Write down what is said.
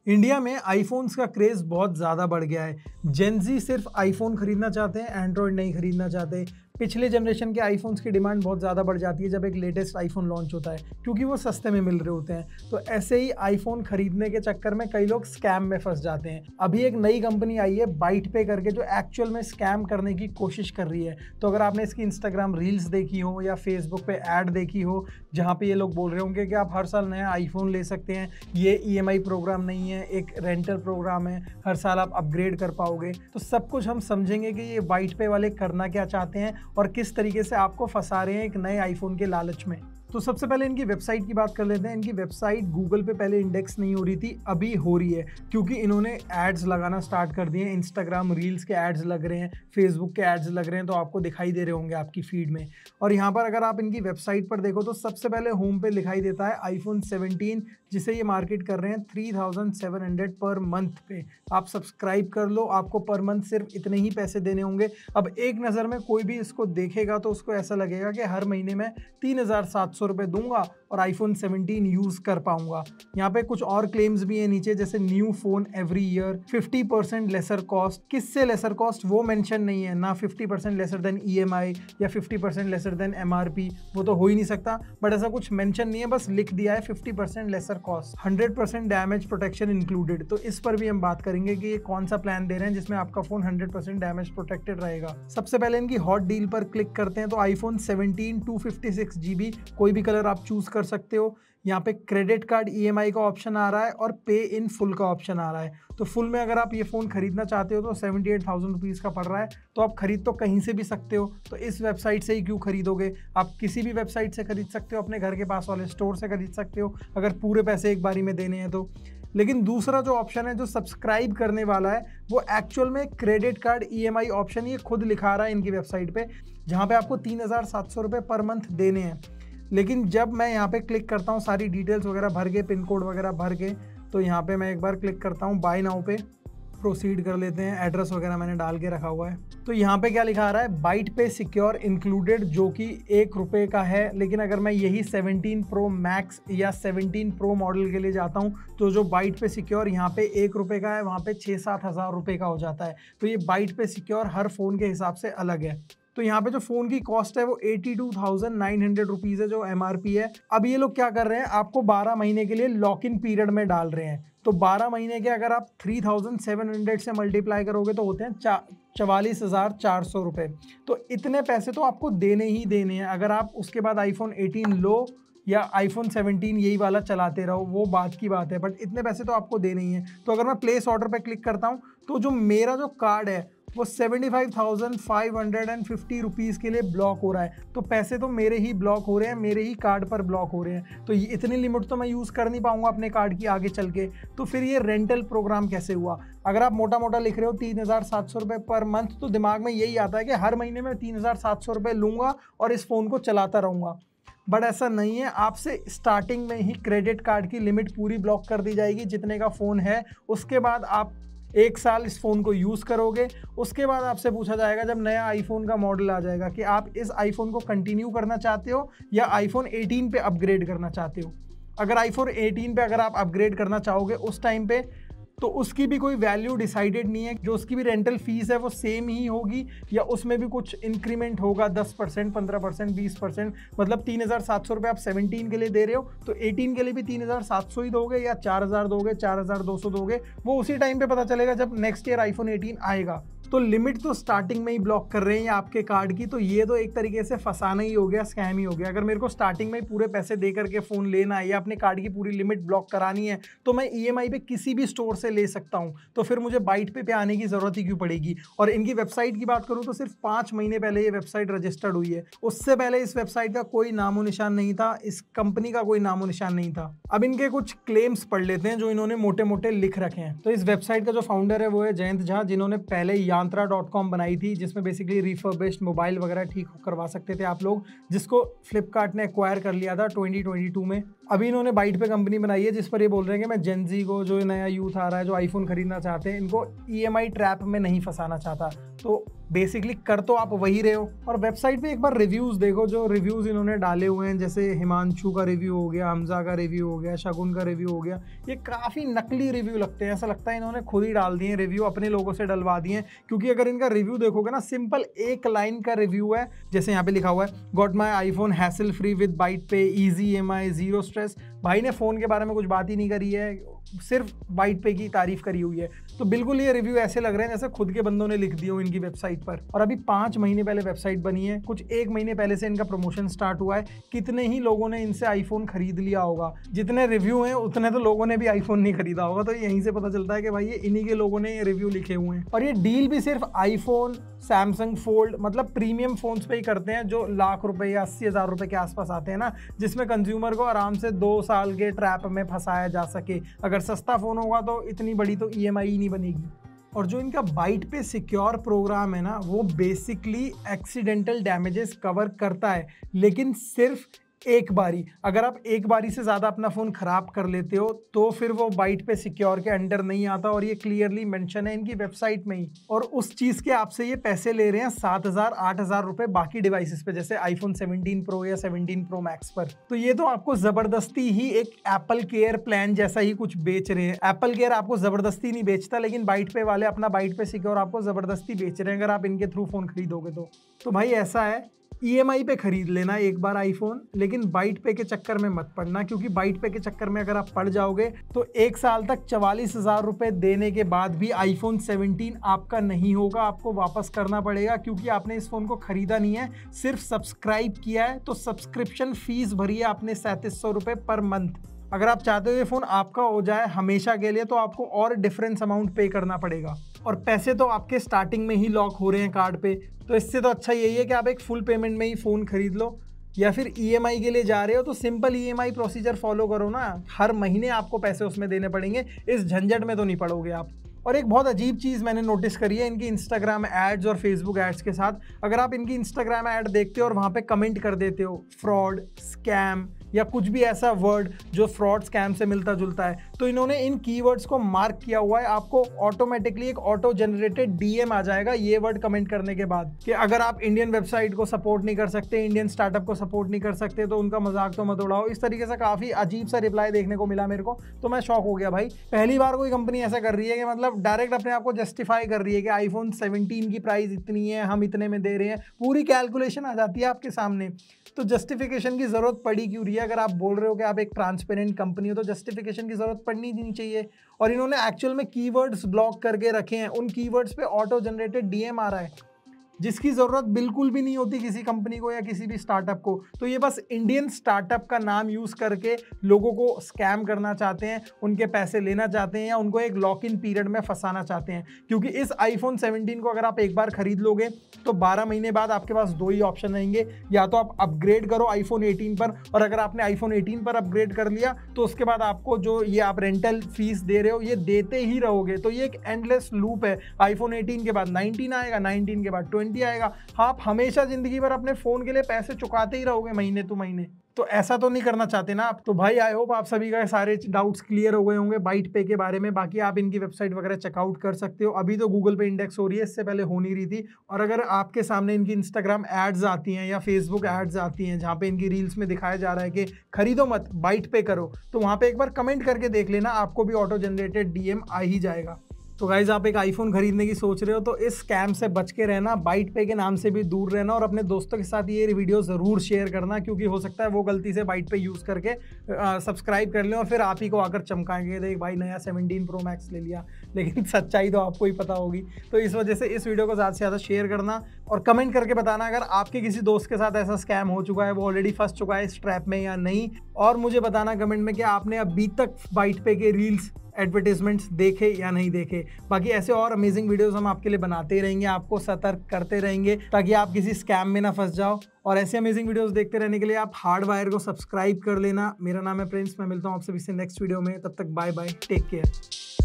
India में iPhones का craze बहुत ज़्यादा बढ़ गया है। जेन ज़ी सिर्फ आईफोन खरीदना चाहते हैं, एंड्रॉयड नहीं खरीदना चाहते। पिछले जनरेशन के आईफोन्स की डिमांड बहुत ज़्यादा बढ़ जाती है जब एक लेटेस्ट आईफोन लॉन्च होता है, क्योंकि वो सस्ते में मिल रहे होते हैं। तो ऐसे ही आईफोन खरीदने के चक्कर में कई लोग स्कैम में फंस जाते हैं। अभी एक नई कंपनी आई है बाइट पे करके, जो एक्चुअल में स्कैम करने की कोशिश कर रही है। तो अगर आपने इसकी इंस्टाग्राम रील्स देखी हो या फेसबुक पे ऐड देखी हो जहाँ पे ये लोग बोल रहे होंगे कि आप हर साल नया आईफोन ले सकते हैं, ये EMI प्रोग्राम नहीं है, एक रेंटल प्रोग्राम है, हर साल आप अपग्रेड कर पाओगे, तो सब कुछ हम समझेंगे कि ये बाइट पे वाले करना क्या चाहते हैं और किस तरीके से आपको फंसा रहे हैं एक नए आईफोन के लालच में। तो सबसे पहले इनकी वेबसाइट की बात कर लेते हैं। इनकी वेबसाइट गूगल पे पहले इंडेक्स नहीं हो रही थी, अभी हो रही है, क्योंकि इन्होंने एड्स लगाना स्टार्ट कर दिए हैं। इंस्टाग्राम रील्स के एड्स लग रहे हैं, फेसबुक के एड्स लग रहे हैं, तो आपको दिखाई दे रहे होंगे आपकी फीड में। और यहाँ पर अगर आप इनकी वेबसाइट पर देखो तो सबसे पहले होम पे दिखाई देता है आईफोन 17, जिसे ये मार्केट कर रहे हैं 3700 पर मंथ पे। आप सब्सक्राइब कर लो, आपको पर मंथ सिर्फ इतने ही पैसे देने होंगे। अब एक नज़र में कोई भी इसको देखेगा तो उसको ऐसा लगेगा कि हर महीने में 3700 रुपये दूंगा और आईफोन 17 यूज़ कर पाऊंगा। यहाँ पे कुछ और क्लेम्स भी हैं नीचे, जैसे new phone every year, 50% lesser cost. किससे लेसर कॉस्ट वो मेंशन नहीं है, ना 50% लेसर देन EMI या 50% लेसर देन MRP, वो तो हो ही नहीं सकता। बट ऐसा कुछ मेंशन नहीं है, बस लिख दिया है 50% lesser cost, 100% damage protection included. तो इस पर भी हम बात करेंगे कि ये कौन सा प्लान दे रहे हैं जिसमें आपका फोन 100% डैमेज प्रोटेक्टेड रहेगा। सबसे पहले इनकी हॉट डील पर क्लिक करते हैं तो आईफोन 17 256 GB, कोई भी कलर आप चूज कर सकते हो। यहाँ पे क्रेडिट कार्ड EMI का ऑप्शन आ रहा है और पे इन फुल का ऑप्शन आ रहा है। तो फुल में अगर आप ये फ़ोन खरीदना चाहते हो तो 78,000 रुपीज़ का पड़ रहा है, तो आप खरीद तो कहीं से भी सकते हो। तो इस वेबसाइट से ही क्यों खरीदोगे, आप किसी भी वेबसाइट से खरीद सकते हो, अपने घर के पास वाले स्टोर से खरीद सकते हो अगर पूरे पैसे एक बारी में देने हैं तो। लेकिन दूसरा जो ऑप्शन है जो सब्सक्राइब करने वाला है, वो एक्चुअल में क्रेडिट कार्ड EMI ऑप्शन ये खुद लिखा रहा है इनकी वेबसाइट पे, जहाँ पे आपको 3700 रुपये पर मंथ देने हैं। लेकिन जब मैं यहाँ पे क्लिक करता हूँ, सारी डिटेल्स वगैरह भर के, पिन कोड वगैरह भर के, तो यहाँ पे मैं एक बार क्लिक करता हूँ बाय नाउ पे, प्रोसीड कर लेते हैं। एड्रेस वगैरह मैंने डाल के रखा हुआ है। तो यहाँ पे क्या लिखा आ रहा है, बाइट पे सिक्योर इंक्लूडेड, जो कि ₹1 का है। लेकिन अगर मैं यही 17 प्रो मैक्स या 17 प्रो मॉडल के लिए जाता हूँ तो जो बाइट पे सिक्योर यहाँ पे ₹1 का है, वहाँ पे 6-7 हज़ार रुपये का हो जाता है। तो ये बाइट पे सिक्योर हर फ़ोन के हिसाब से अलग है। तो यहाँ पे जो फ़ोन की कॉस्ट है वो 82,900 रुपीज़ है, जो MRP है। अब ये लोग क्या कर रहे हैं, आपको 12 महीने के लिए लॉक इन पीरियड में डाल रहे हैं। तो 12 महीने के अगर आप 3700 से मल्टीप्लाई करोगे तो होते हैं 44,400 रुपये। तो इतने पैसे तो आपको देने ही देने हैं। अगर आप उसके बाद आईफोन 18 लो या आईफोन 17 यही वाला चलाते रहो, वो बात की बात है, बट इतने पैसे तो आपको देने ही हैं। तो अगर मैं प्लेस ऑर्डर पे क्लिक करता हूँ तो जो मेरा जो कार्ड है वो 75,550 रुपीज़ के लिए ब्लॉक हो रहा है। तो पैसे तो मेरे ही ब्लॉक हो रहे हैं, मेरे ही कार्ड पर ब्लॉक हो रहे हैं। तो ये इतनी लिमिट तो मैं यूज़ कर नहीं पाऊंगा अपने कार्ड की आगे चल के। तो फिर ये रेंटल प्रोग्राम कैसे हुआ? अगर आप मोटा मोटा लिख रहे हो 3700 रुपये पर मंथ, तो दिमाग में यही आता है कि हर महीने में 3700 रुपये लूँगा और इस फ़ोन को चलाता रहूँगा। बट ऐसा नहीं है, आपसे स्टार्टिंग में ही क्रेडिट कार्ड की लिमिट पूरी ब्लॉक कर दी जाएगी जितने का फ़ोन है। उसके बाद आप 1 साल इस फ़ोन को यूज़ करोगे, उसके बाद आपसे पूछा जाएगा जब नया आईफोन का मॉडल आ जाएगा कि आप इस आईफोन को कंटिन्यू करना चाहते हो या आईफोन 18 पे अपग्रेड करना चाहते हो। अगर आईफोन 18 पे अगर आप अपग्रेड करना चाहोगे उस टाइम पे, तो उसकी भी कोई वैल्यू डिसाइडेड नहीं है। जो उसकी भी रेंटल फीस है वो सेम ही होगी या उसमें भी कुछ इंक्रीमेंट होगा, 10%, 15%, 20%। मतलब 3700 रुपये आप 17 के लिए दे रहे हो तो 18 के लिए भी 3700 ही दोगे या 4000 दोगे, 4200 दोगे, वो उसी टाइम पे पता चलेगा जब नेक्स्ट ईयर आईफोन 18 आएगा। तो लिमिट तो स्टार्टिंग में ही ब्लॉक कर रहे हैं आपके कार्ड की, तो ये तो एक तरीके से फंसाना ही हो गया, स्कैम ही हो गया। अगर मेरे को स्टार्टिंग में ही पूरे पैसे दे करके फ़ोन लेना है या अपने कार्ड की पूरी लिमिट ब्लॉक करानी है तो मैं EMI पे किसी भी स्टोर से ले सकता हूँ, तो फिर मुझे बाइट पे आने की ज़रूरत ही क्यों पड़ेगी? और इनकी वेबसाइट की बात करूँ तो सिर्फ 5 महीने पहले ये वेबसाइट रजिस्टर्ड हुई है। उससे पहले इस वेबसाइट का कोई नामो निशान नहीं था, इस कंपनी का कोई नामो निशान नहीं था। अब इनके कुछ क्लेम्स पढ़ लेते हैं जो इन्होंने मोटे मोटे लिख रखे हैं। तो इस वेबसाइट का जो फाउंडर है वो है जयंत झा, जिन्होंने पहले yantra.com बनाई थी, जिसमें बेसिकली रिफर्बिश्ड मोबाइल वगैरह ठीक करवा सकते थे आप लोग, जिसको फ्लिपकार्ट ने एक्वायर कर लिया था 2022 में। अभी इन्होंने बाइट पे कंपनी बनाई है जिस पर ये बोल रहे हैं कि मैं जेन ज़ी को, जो नया यूथ आ रहा है जो आईफोन खरीदना चाहते हैं, इनको EMI ट्रैप में नहीं फंसाना चाहता। तो बेसिकली कर तो आप वही रहे हो। और वेबसाइट पे एक बार रिव्यूज़ देखो, जो रिव्यूज़ इन्होंने डाले हुए हैं, जैसे हिमांशु का रिव्यू हो गया, हमजा का रिव्यू हो गया, शगुन का रिव्यू हो गया, ये काफ़ी नकली रिव्यू लगते हैं। ऐसा लगता है इन्होंने खुद ही डाल दिए रिव्यू, अपने लोगों से डलवा दिए। क्योंकि अगर इनका रिव्यू देखोगे ना, सिंपल एक लाइन का रिव्यू है। जैसे यहाँ पे लिखा हुआ है, got my iPhone hassle free with Byte Pay, easy EMI, zero stress. भाई ने फ़ोन के बारे में कुछ बात ही नहीं करी है, सिर्फ बाइट पे की तारीफ करी हुई है। तो बिल्कुल ये रिव्यू ऐसे लग रहे हैं जैसे खुद के बंदों ने लिख दिए हो इनकी वेबसाइट पर। और अभी 5 महीने पहले वेबसाइट बनी है, कुछ 1 महीने पहले से इनका प्रमोशन स्टार्ट हुआ है। कितने ही लोगों ने इनसे आईफोन खरीद लिया होगा। जितने रिव्यू हैं उतने तो लोगों ने भी आईफोन नहीं खरीदा होगा। तो यहीं से पता चलता है कि भाई ये इन्हीं के लोगों ने रिव्यू लिखे हुए हैं। और ये डील भी सिर्फ आईफोन, सैमसंग फोल्ड, मतलब प्रीमियम फोन्स पे ही करते हैं, जो लाख रुपए या 80,000 रुपए के आसपास आते हैं ना, जिसमें कंज्यूमर को आराम से 2 साल के ट्रैप में फंसाया जा सके। अगर सस्ता फोन होगा तो इतनी बड़ी तो EMI ही नहीं बनेगी। और जो इनका बाइट पे सिक्योर प्रोग्राम है ना, वो बेसिकली एक्सीडेंटल डैमेजेस कवर करता है, लेकिन सिर्फ एक बारी। अगर आप एक बारी से ज़्यादा अपना फ़ोन ख़राब कर लेते हो तो फिर वो बाइट पे सिक्योर के अंडर नहीं आता। और ये क्लियरली मेंशन है इनकी वेबसाइट में ही। और उस चीज़ के आपसे ये पैसे ले रहे हैं 7,000-8,000 रुपए बाकी डिवाइसेस पे, जैसे आईफोन 17 प्रो या 17 प्रो मैक्स पर। तो ये तो आपको ज़बरदस्ती ही एक एप्पल केयर प्लान जैसा ही कुछ बेच रहे हैं। एप्पल केयर आपको ज़बरदस्ती नहीं बेचता, लेकिन बाइट पे वाले अपना बाइट पे सिक्योर आपको ज़बरदस्ती बेच रहे हैं अगर आप इनके थ्रू फ़ोन खरीदोगे तो भाई ऐसा है, EMI पे खरीद लेना एक बार आईफोन, लेकिन बाइट पे के चक्कर में मत पड़ना। क्योंकि बाइट पे के चक्कर में अगर आप पड़ जाओगे तो 1 साल तक 44,000 रुपए देने के बाद भी आईफोन 17 आपका नहीं होगा, आपको वापस करना पड़ेगा। क्योंकि आपने इस फ़ोन को ख़रीदा नहीं है, सिर्फ सब्सक्राइब किया है। तो सब्सक्रिप्शन फ़ीस भरी है आपने 3700 रुपये पर मंथ। अगर आप चाहते हो ये फ़ोन आपका हो जाए हमेशा के लिए, तो आपको और डिफरेंस अमाउंट पे करना पड़ेगा। और पैसे तो आपके स्टार्टिंग में ही लॉक हो रहे हैं कार्ड पे। तो इससे तो अच्छा यही है कि आप एक फुल पेमेंट में ही फ़ोन खरीद लो। या फिर EMI के लिए जा रहे हो तो सिंपल EMI प्रोसीजर फॉलो करो ना, हर महीने आपको पैसे उसमें देने पड़ेंगे, इस झंझट में तो नहीं पड़ोगे आप। और एक बहुत अजीब चीज़ मैंने नोटिस करी है इनकी इंस्टाग्राम एड्स और फेसबुक एड्स के साथ। अगर आप इनकी इंस्टाग्राम ऐड देखते हो और वहाँ पे कमेंट कर देते हो फ्रॉड, स्कैम या कुछ भी ऐसा वर्ड जो फ्रॉड स्कैम से मिलता जुलता है, तो इन्होंने इन कीवर्ड्स को मार्क किया हुआ है। आपको ऑटोमेटिकली एक ऑटो जनरेटेड DM आ जाएगा ये वर्ड कमेंट करने के बाद, कि अगर आप इंडियन वेबसाइट को सपोर्ट नहीं कर सकते, इंडियन स्टार्टअप को सपोर्ट नहीं कर सकते, तो उनका मजाक तो मत उड़ाओ। इस तरीके से काफ़ी अजीब सा रिप्लाई देखने को मिला मेरे को, तो मैं शॉक हो गया भाई। पहली बार कोई कंपनी ऐसा कर रही है कि मतलब डायरेक्ट अपने आप को जस्टिफाई कर रही है कि आईफोन 17 की प्राइस इतनी है, हम इतने में दे रहे हैं। पूरी कैलकुलेशन आ जाती है आपके सामने। तो जस्टिफिकेशन की ज़रूरत पड़ी क्यों रही है? अगर आप बोल रहे हो कि आप एक ट्रांसपेरेंट कंपनी हो तो जस्टिफिकेशन की ज़रूरत पड़नी नहीं चाहिए। और इन्होंने एक्चुअल में कीवर्ड्स ब्लॉक करके रखे हैं, उन कीवर्ड्स पे ऑटो जनरेटेड DM आ रहा है, जिसकी ज़रूरत बिल्कुल भी नहीं होती किसी कंपनी को या किसी भी स्टार्टअप को। तो ये बस इंडियन स्टार्टअप का नाम यूज़ करके लोगों को स्कैम करना चाहते हैं, उनके पैसे लेना चाहते हैं या उनको एक लॉक इन पीरियड में फंसाना चाहते हैं। क्योंकि इस आईफोन 17 को अगर आप एक बार खरीद लोगे तो 12 महीने बाद आपके पास 2 ही ऑप्शन रहेंगे, या तो आप अपग्रेड करो आईफोन 18 पर, और अगर आपने आईफोन 18 पर अपग्रेड कर लिया तो उसके बाद आपको जो ये आप रेंटल फीस दे रहे हो ये देते ही रहोगे। तो ये एक एंडलेस लूप है। आईफोन 18 के बाद 19 आएगा, 19 के बाद 20 आएगा। आप हमेशा जिंदगी भर अपने फोन के लिए पैसे चुकाते ही रहोगे महीने टू महीने। तो ऐसा तो नहीं करना चाहते ना आप। तो भाई आई होप आप सभी का सारे डाउट्स क्लियर हो गए होंगे बाइट पे के बारे में। बाकी आप इनकी वेबसाइट वगैरह चेकआउट कर सकते हो। अभी तो गूगल पे इंडेक्स हो रही है, इससे पहले हो नहीं रही थी। और अगर आपके सामने इनकी इंस्टाग्राम एड्स आती हैं या फेसबुक एड्स आती हैं जहाँ पे इनकी रील्स में दिखाया जा रहा है कि खरीदो मत, बाइट पे करो, तो वहाँ पे एक बार कमेंट करके देख लेना, आपको भी ऑटो जनरेटेड DM आ ही जाएगा। तो गाइज आप एक आईफोन खरीदने की सोच रहे हो तो इस स्कैम से बच के रहना, बाइट पे के नाम से भी दूर रहना, और अपने दोस्तों के साथ ये वीडियो ज़रूर शेयर करना, क्योंकि हो सकता है वो गलती से बाइट पे यूज़ करके सब्सक्राइब कर लें और फिर आप ही को आकर चमकाएंगे, देख भाई नया 17 प्रो मैक्स ले लिया। लेकिन सच्चाई तो आपको ही पता होगी। तो इस वजह से इस वीडियो को ज़्यादा से ज़्यादा शेयर करना और कमेंट करके बताना अगर आपके किसी दोस्त के साथ ऐसा स्कैम हो चुका है, वो ऑलरेडी फंस चुका है इस ट्रैप में या नहीं। और मुझे बताना कमेंट में कि आपने अभी तक बाइट पे के रील्स एडवर्टीजमेंट्स देखे या नहीं देखे। बाकी ऐसे और अमेजिंग वीडियोस हम आपके लिए बनाते ही रहेंगे, आपको सतर्क करते रहेंगे ताकि आप किसी स्कैम में ना फंस जाओ। और ऐसे अमेजिंग वीडियोस देखते रहने के लिए आप हार्डवायर को सब्सक्राइब कर लेना। मेरा नाम है प्रिंस, मैं मिलता हूँ आपसे नेक्स्ट वीडियो में। तब तक बाय बाय, टेक केयर।